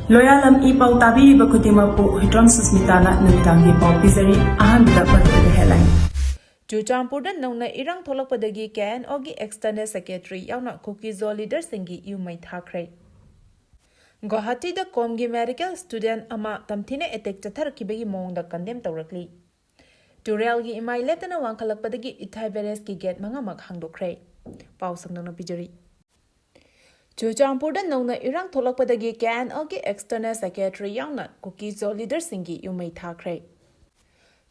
Loyalam E-PAO tabi bakutimapu hitram susmitana numidangi pau pizari ahamda bakute headline. Chuchampurda nongna Erang Thoklakpadei KNOgi External Secretary yauna Kuki leader Singi Yumai Thakhre. Guwahati da Komgi medical student ama tamthine attack chatharakibagi mongda condemn tawrakli. Turelgi imai letana wangkhalakpadagi ithai bereski gate mangamak hangdokre. Pau samnona pijari. Chuchampurda nongna Erang Thoklakpadei KNOgi External Secretary yauna Kuki leader Singi Yumai Thakhre.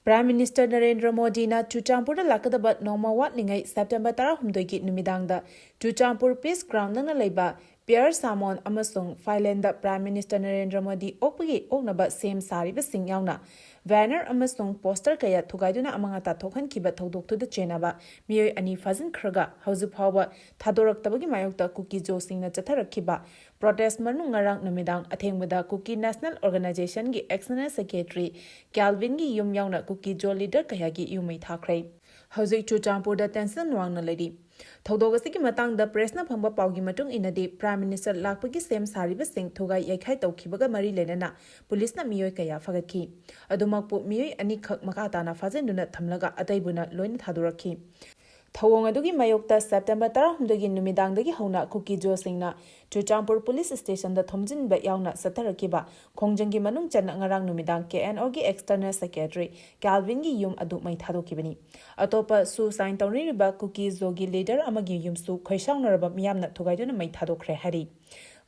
Prime Minister Narendra Modi na Chuchampur lakadaba noma watlingai September 16 numidangda Chuchampur Peace Ground nang laiba Pierre Samon amasung Thailand Prime Minister Narendra Modi okpagi oknaba same sariba sing yauna banner amasung poster kaya thugaiduna amangata thokhan kiba thodok tu da chenaba miyoi ani fazin khraga hauzu phawa thadorak tabagi mayokta Kuki jo singna chatharakhiba protest manu ngarang numidang athengbada Kuki National Organization gi External Secretary Calvin gi yum yauna Kuki jo leader kaya gi yumai Thakhre hauzik Chuchampur da tension wangna lady Thodogasi matang da press na phangba paugi matung inadi Prime Minister lakpagi sem sariba sing thogai yaikhai tawkhibaga mari lenana police na miyoi kaya fagakhi adumakpu miyoi ani khak makata na fazenduna thamlaga ataibuna loina thadurakhi Thawong adugi mayokta September 16 numidangdagi hauna Kuki jo singna Chuchampur police station da thomjin ba yauna satharakiba khongjangi manung channa ngarang numidang KNOgi External Secretary Calvin gi yum adu mai thadokibani atopa su sign tawriba Kuki zogi leader amagi yum su khoisaunaraba miyamna thugaiduna mai thadokre hari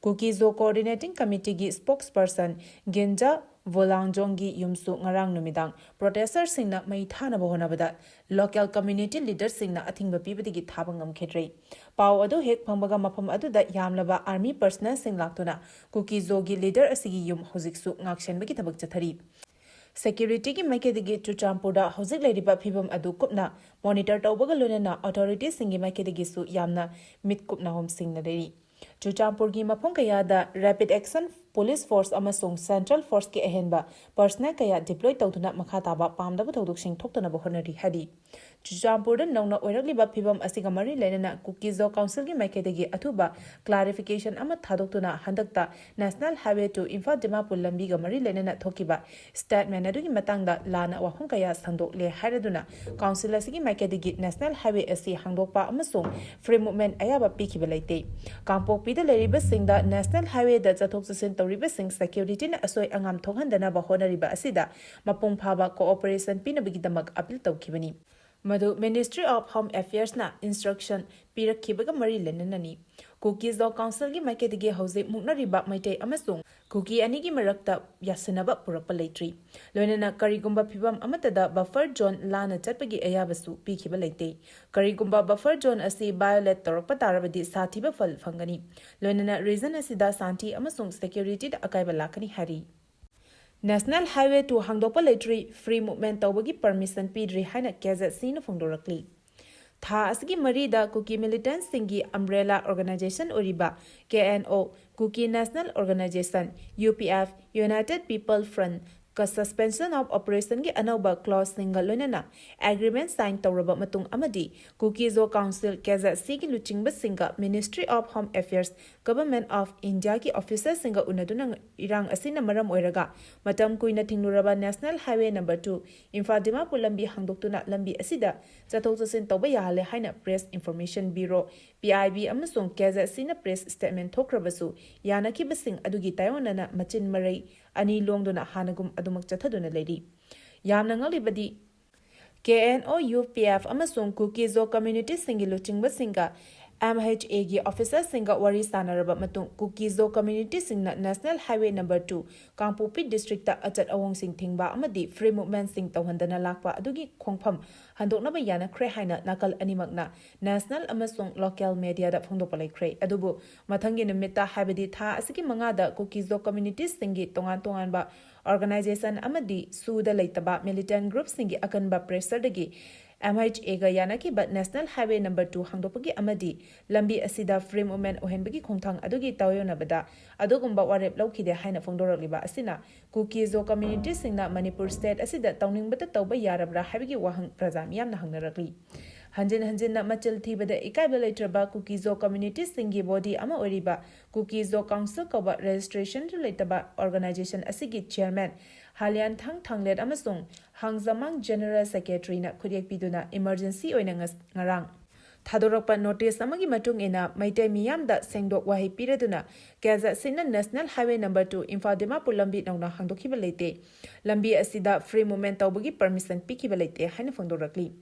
Kuki zo coordinating committee gi spokesperson Genja Volangjongi yumsu ngarang numidang protesters singna mai thana bahonabada local community leaders singna athingba pibadigi thabangam khedrei pau adu hek phangbaga mafam adu da yamlaba army personnel sing laktuna Kuki zogi leader asigi yum hojiksu ngaksenbagi thabak chathari Security ki maikedigi Chuchampur da hojik leiriba phibam adu kupna monitor tawbaga lonena authorities singi maikedigi su yamna mit kupna hom singna deri Chuchampur gi mapong kaya da Rapid Action Police Force amasung Central Force ki ahenba personnel kaya deploy tawduna makha taba pamdaba tawduk sing thoktuna bahonari hadi Chuchampur da nongna oirakliba phibam asiga mari lenana Kuki zo council gi maikedagi athuba clarification ama thadoktuna handakta National Highway to Imphal Dimapur lambi ga mari lenana thokiba statement adugi matangda lana wahung kaya sandok le hairaduna council asigi maikedagi National Highway asi hangdokpa amasung free movement ayaba pikhiba leite Kampokpida leriba singda National Highway da chathok chasin tawriba sing security na asoi angam thonghandana ba honariba asida mapung phaba cooperation pinabigidamak appeal tawkhibani Madu Ministry of Home Affairs na instruction pirakhibaga mari lenanani Kuki zo council gi maikedigi hauze muknariba maitei amasung Kuki ani gi marakta yasanaba purakpa leitri loinana karigumba phibam amatada buffer zone lana chatpagi ayabasu pikhiba leite karigumba buffer zone asi violate torakpa tarabadi sathiba fal phangani loinana reason asida santi amasung security da akaiba lakani hari National Highway to Hangdokpa Leitri free movement tawbagi permission pidri haina gazette sina phongdorakli Tha asigi marida Kuki militant Singi umbrella organization oriba KNO Kuki National Organization UPF United People Front ka suspension of operation gi anauba clause single loinana agreement sign tawraba matung amadi Kuki zo council kaza sigi luchingba singa Ministry of Home Affairs Government of India ki officers singa unaduna irang asina maram oiraga matam kuina thingluraba National Highway number 2 Imphal Dimapur lambi hangdoktuna lambi asida chathok chasin tawba yahale haina Press Information Bureau PIB amasung kaza sina press statement thokrabasu yanaki basing adugi tayonana machin marai ani longduna hanagum adumak chathaduna lady yamna ngalibadi KNO UPF amasung Kuki zo community singilu chingba singa MHA gi officer singa wari sanaraba matung Kuki zo community singna National Highway number 2 Kangpopi district ta achat awong sing thingba amadi free movement sing tawhandana lakpa adugi khongpham handoknaba yana khre haina nakal animakna national amasung local media da phongdopa laikre adubu mathangi numita habidi tha asiki manga da Kuki zo community singi tongan tongan ba organization amadi suda leitaba militant group singi akanba pressure dagi MHA ga yanaki but National Highway number 2 hangdopagi amadi lambi asida free movement ohenbagi khongthang adugi tawyona bada adugumba warep laukhide haina phongdoraliba asina Kuki zo community singna Manipur state asida tawningbata tawba yarabra habigi wahang prajam yamna hangnarakli hanjin hanjin na machil thibada ikaiba leitraba Kuki zo community singi body ama oriba Kuki zo council koba registration relataba organization asigi chairman Halian Thanglet amasung Hangzamang general secretary na khuriak piduna emergency oina ngarang Thadorokpa notice amagi matung ina maite miyam da sengdok wahi piraduna kaza sina national highway number 2 Imphal Dimapur lambi nauna hangdokhiba leite lambi asida free movement tawbagi permission pikhiba leite haina phongdorakli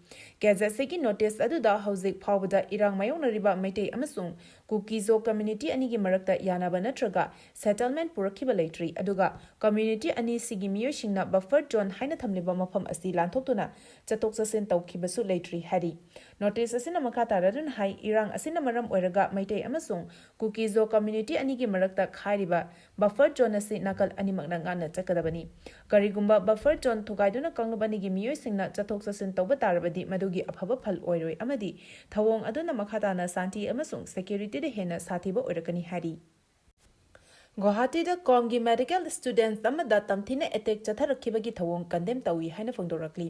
kaza segi notice aduda hauzik phawbada Erang mayonariba maite amasung Kuki zo community ani gi marakta yanaba natraga settlement purakhiba leitri aduga community ani sigi miyo singna buffer zone haina thamliba mafam asi lanthokuna chatok chasen tawkhiba su leitri hari notice asina makata Taradun hai Erang asina maram oiraga maite amasung Kuki zo community ani gi marakta khairiba buffer zone asi nakal ani makna ngana chakadabani karigumba buffer zone thugaiduna kangbani gi miyoi singna chathok chasin tawba tarabadi madugi aphaba phal oiroi amadi thawong aduna makhata na santi amasung security de hena sathiba oirakani hari Guwahati da Komgi medical students amada tamthina attack chatharakibagi thawong condemn tawi haina phongdorakli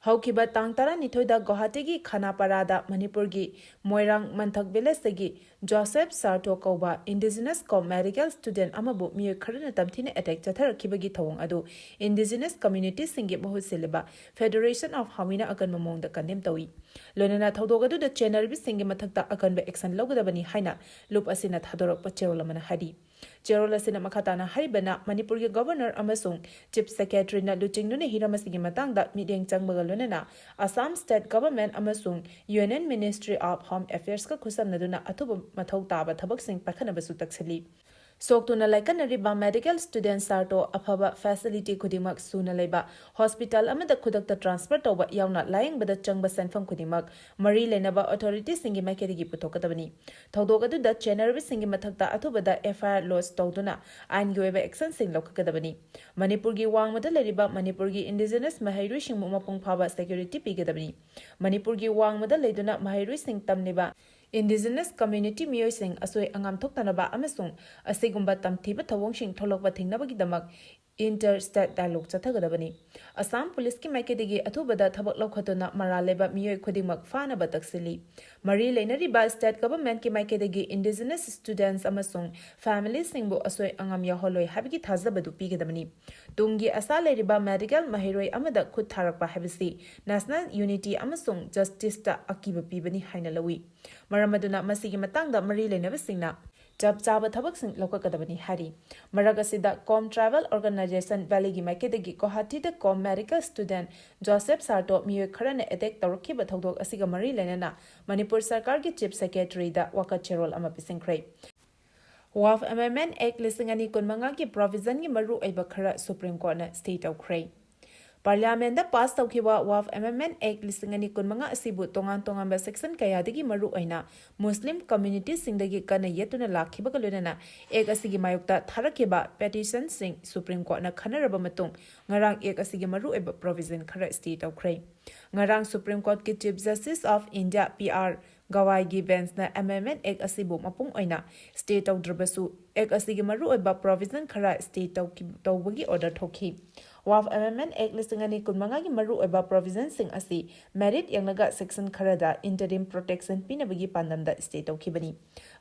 Haukiba tang tara nithoida Guwahati gi Khanapara da Manipur gi Moirang Manthak village gi Joseph Sarto Koba Indigenous medical student amabu miyo kharana tamthina attack chathar khibagi thawong adu Indigenous community singi bahut sileba Federation of Hamina akan mamong da kandem tawi lonana thodogadu da channel bi singi mathakta akan ba action logadabani haina loop asina thadorak pacherolamana hadi Cherola sina makhatana haribana Manipur gi governor amasung chief secretary na luchingnu ne hiramasigi matangda meeting changbagalonana Assam state government amasung UNN Ministry of Home Affairs ka khusamnaduna athuba mathau taba thabak sing pakhanabasu taksali Soktuna laikanariba medical student sarto afaba facility kudimak suna leba hospital amada khudakta transfer tawba yauna laying bada changba sanfam kudimak mari lenaba authority singi makerigi puthokadabani thodogadu da general singi mathakta athubada FIR loss tawduna ain goeba action sing lokakadabani Manipur gi wangmada leriba Manipur gi indigenous mahairu singmu mapung phaba security pigadabani Manipur gi wangmada leduna mahairu sing tamniba Indigenous community miyosing asoi angam thoktanaba amasung asigumba tamthiba thawongshing tholokba thingnabagi damak interstate dialogue chathagadabani Assam police ki maikadigi athubada thabak lokhatuna maraleba miyoi khodimak fana bataksili mari leinariba state government ki maikadigi indigenous students amasung families singbu asoi angam yaholoi habigi thazabadu pigadabani tungi asale riba medical mahiroi amada khud tharakpa habisi national unity amasung justice ta akiba pibani haina lawi maramaduna masigi matangda mari leinabasingna Jab Java Tabaxing Lokakadabani Hari. Maragasida Com Travel Organization Valley Gimakedi Guwahati the Com medical student Joseph Sarto Miyo Karana Edek Taroki Batodok Asiga Mari Lenana, Manipur Sarkar gi Chief Secretary da Waka Cherol Amapising Cray. WAF Amendment Act Lisingani Kunmanga ki provision gi Maru Ebakara Supreme Court na State of Cray. Parliament da pass tawkiwa WAF Amendment Act lisingani kunmanga asibu tongan ba section kayadagi maru aina Muslim community singdagi kana yetuna lakhiba kalunana ek asigi mayukta tharakiba petition sing Supreme Court na khanaraba matung ngarang ek asigi maru eba provision khara state of Cray ngarang Supreme Court ki Chief Justice of India PR Gawai gi bench na amendment ek asibu mapung aina state of Drabasu ek asigi maru eba provision khara state of tawbagi order thoki WAF Amendment Act lisingani kunmanga gi maru eba provision sing asi merit yangnaga section kharada interim protection pinabagi pandamda state okibani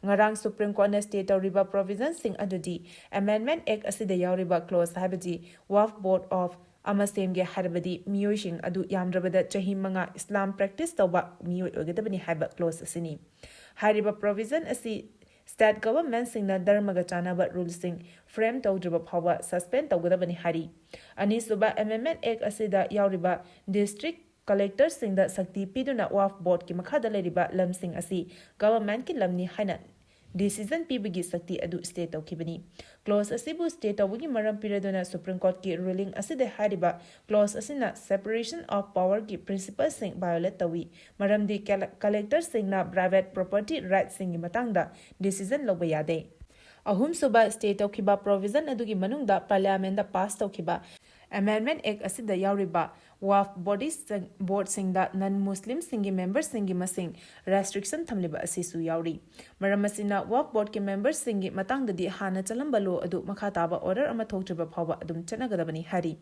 ngarang Supreme Court na state riba provision sing adudi Amendment Act asida yawriba clause habaji WAF Board of Amasem ge harbadi miyosing adu yamdrabada chahi manga Islam practice tawba miyoy ogadabani haba clause asini hariba provision asi State government singna dharmaga chanaba rules sing frame tawdriba phawa suspend tawgadabani hari ani suba amendment act asida yawriba district collector singda sakti piduna WAF board ki makhada leriba lam sing asi government ki lamni haina decision pibigi sakti adu state okibani clause asibu state awgi maram piraduna Supreme Court ki ruling aside hariba clause asina separation of power ki principle sing violate tawi maram di collector singna private property rights sing matangda decision loba yade ahum suba state okiba provision adugi manungda parliament da pass tokiba Amendment Act asida yawriba WAF bodies board singda non-Muslim singi members singi masing restriction thamliba asisu yawri maramasina WAF board ke members singi matangdadi hana chalambalo adu makhataba order ama thoktriba phawa adum chanagadabani hari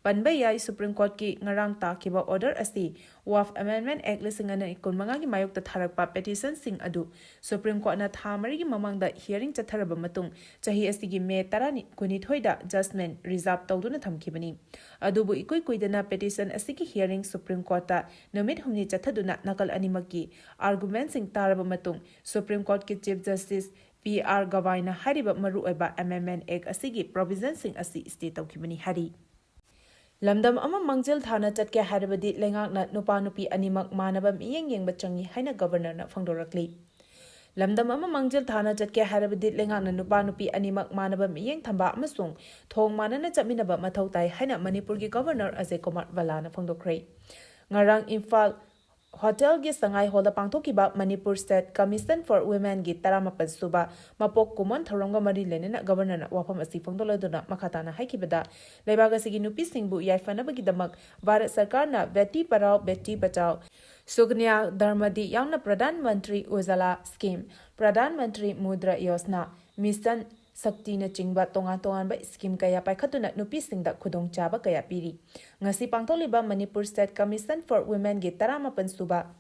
Panba yai Supreme Court ki ngarang takiba order asi WAF Amendment Act lising ana ikunmanga ki mayok ta tharakpa petition sing adu Supreme Court na thamari ki mamang da hearing chatharaba matung chahi asi gi me tarani kunithoida judgment reserve tawduna thamkibani adubu ikoi koidana petition asi ki hearing Supreme Court ta numit humni chathaduna nakal animaki argument sing taraba matung Supreme Court ki Chief Justice PR Gavaina hariba maru oiba Amendment Act asigi provision sing asi state tawkibani hari Lamdam ama mangjil thana chatke haribadi lengakna nupa nupi animak manaba miyeng yengba changi haina governor na phangdorakli Lamdam ama mangjil thana chatke haribadi lengakna nupa nupi animak manaba miyeng thamba amasung thong manana chapminaba mathau tai haina Manipur gi governor Ajay Kumar Vala na phangdokhrei ngarang Imphal Hotel gi sangai hola pangthokiba Manipur State Commission for Women gi 18 suba mapok kumon thoronga mari lenena governor na wafam asi phangdoladuna makhatana haikibada leibaga sigi nupi singbu yaifanaba gi damak Bharat Sarkar na Beti Padhao Beti Bachao Sugnya Dharmadi yauna Pradhan Mantri Ujala Scheme Pradhan Mantri Mudra Yojana Mission Sakti na chingba tongan ba scheme kaya paikhatuna nupi singda khudong chaba kaya piri ngasi pangtholiba Manipur State Commission for Women gi 18 suba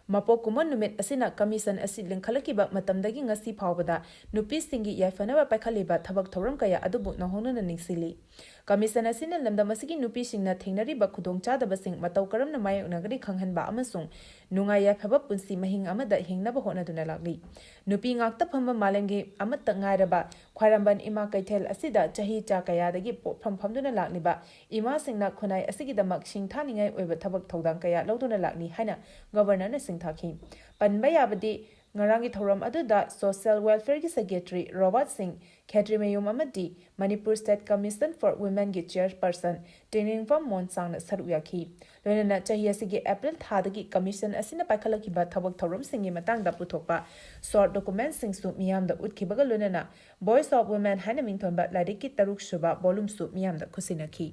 Mapok kumon numit asina commission asi lingkhalakiba matamdagi ngasi phawbada nupi singi yaifanaba paikhaliba thabak thoram kaya adubu nahongna ningsili commission asina lamdam asigi nupi singna thengnariba khudong chadaba sing matau karamna mayoknagari khanghanba amasung nunga yaphaba punsi mahing amada hingnaba honaduna lagli nupi ngakta phamba malengi amatta ngairaba khwaramban ima kaithel asida chahi cha kaya dagi phamduna lagliba ima singna khunai asigi damak singthaningai oiba thabak thodang kaya loduna lagni haina governor na Thakhi Panba yabadi ngarangi thoram aduda Social Welfare gi Secretary Robert Singh Khetri Mayum Amadi Manipur State Commission for Women gi Chairperson Training from Monsang na saruyakhi loina chahiya sigi April thadagi commission asina paikhalaki ba thabak thoram singi matang da puthokpa short documents sing su miyam da utkibaga loina Voice of Women haina mingthonba lariki taruk suba volume su miyam da khusinakhi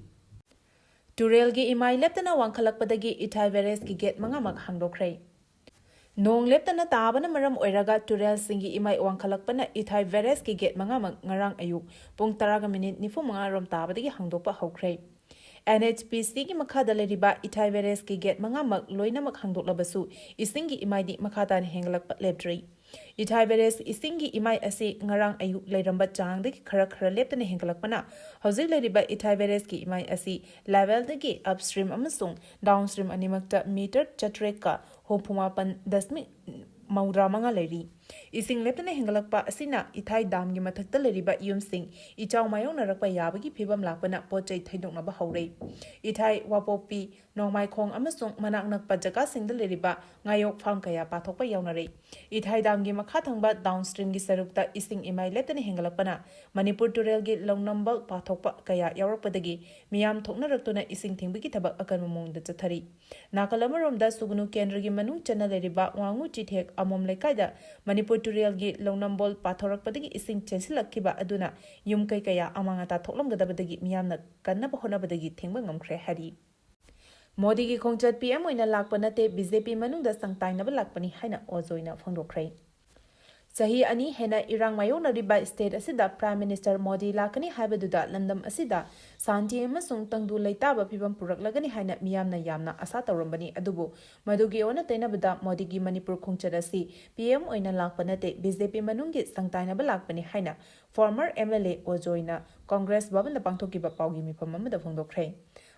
Turel gi imai leptana wangkhalakpadagi ithai veres gi gate mangamak hangdokhrei Nong leptana tabana maram oiraga Turel Singi imai wangkhalakpana ithai veres ki gate mangamak ngarang ayuk pung 10:45 rom tabadagi hangdokpa haukrei NHPC ki makhada leriba ithai veres ki gate mangamak loinamak hangdoklabasu isingi imai di makhadan henglakpa leptrei Ithai veres isingi imai asi ngarang ayuk leiramba changdagi khara leptana henglakpana hojik leriba ithai veres ki imai asi level dagi upstream amasung downstream animakta meter chatreka Hopumapan dasmi maudra manga leri ising leptana hengalakpa asina ithai dam gi mathakta leriba yumsing ichaw mayong narakpa yabagi phibam lakpana pochai thaidokna ba haurei ithai wapopi nongmai khong amasung manak nakpa jaga singda leriba ngayok phang kaya pathokpa yawnarei ithai dam gi makha thangba downstream gi sarukta ising imai leptana hengalakpana Manipur Turel gi longnambal pathokpa kaya yawrakpadagi miyam thoknaraktuna ising thingbagi thabak akan mongda chathari nakalamoromda sugunu kendra gi manung chana leriba wangu chithek amom lekai da Manipur Turel gi longnambol pathorakpadagi ising chensilakkiba aduna yum kai kaya amangata thoklamgadabadagi miyamna kannaba honabadagi thengba ngamkhre hari Modi gi khongchat PM oina lakpa nate BJP manungda sangtainaba lakpani haina ojoina phangdokhrei Sahi ani hena Erang mayona riba state asida Prime Minister Modi lakani haibaduda landam asida santi amasung tangdu leitaba phibam puraklagani haina miyamna yamna asa tawrambani adubu madugi ona tainabada Modi gi Manipur khongchat asi PM oina lakpa nate BJP manunggi sangtainaba lakpani haina former MLA ojoina Congress babanda pangthokiba paugi mifam amada phangdokhrei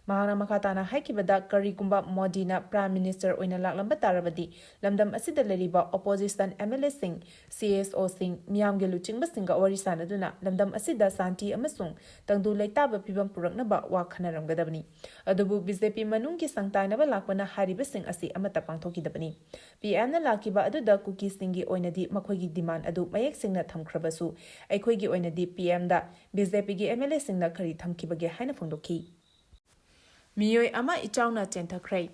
Mahana makhatana haikibada karigumba Modina Prime Minister oina laklamba tarabadi lamdam asida leriba opposition MLA sing CSO sing miyamge luchingba singa warisana duna lamdam asida santi amasung tangdu leitaba phibam puraknaba wa khanaramgadabani adubu BJP manungki sangtainaba lakpana hariba sing asi amata pangthokidabani PM na lakiba aduda Kuki singi oinadi makhoigi demand adu mayek singna thamkhrabasu aikhoigi oinadi PM da BJP gi MLA singna khari thamkibage haina phangdokhi Miyoi ama ichawna chenthakhrei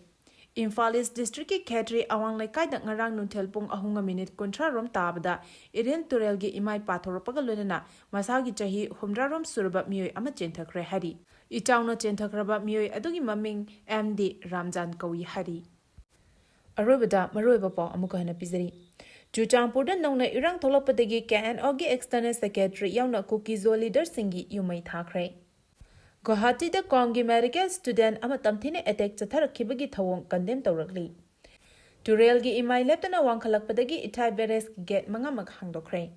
Imphal East District ki Khetri awang lekai da ngarang nunthel pung 3 kontra rom tabada Iren Turel gi imai pathoropaga lonena masagi chahi humra rom surba miyoi ama chenthakre hari ichawna chenthakhraba miyoi adugi maming MD Ramjan Kawi hari Arobada maroiba paw amuka hana pizari Chuchangpurda nongna Erang Thoklakpadei KNO gi external secretary yauna Kuki leader Singi yumai Thakhre Guwahati Kongi medical student ama tamthine attack chatharakibagi thawong condemn tawrakli. Turel gi imai leptana wangkhalakpadagi Ithai Beres gate mangamak hangdokre.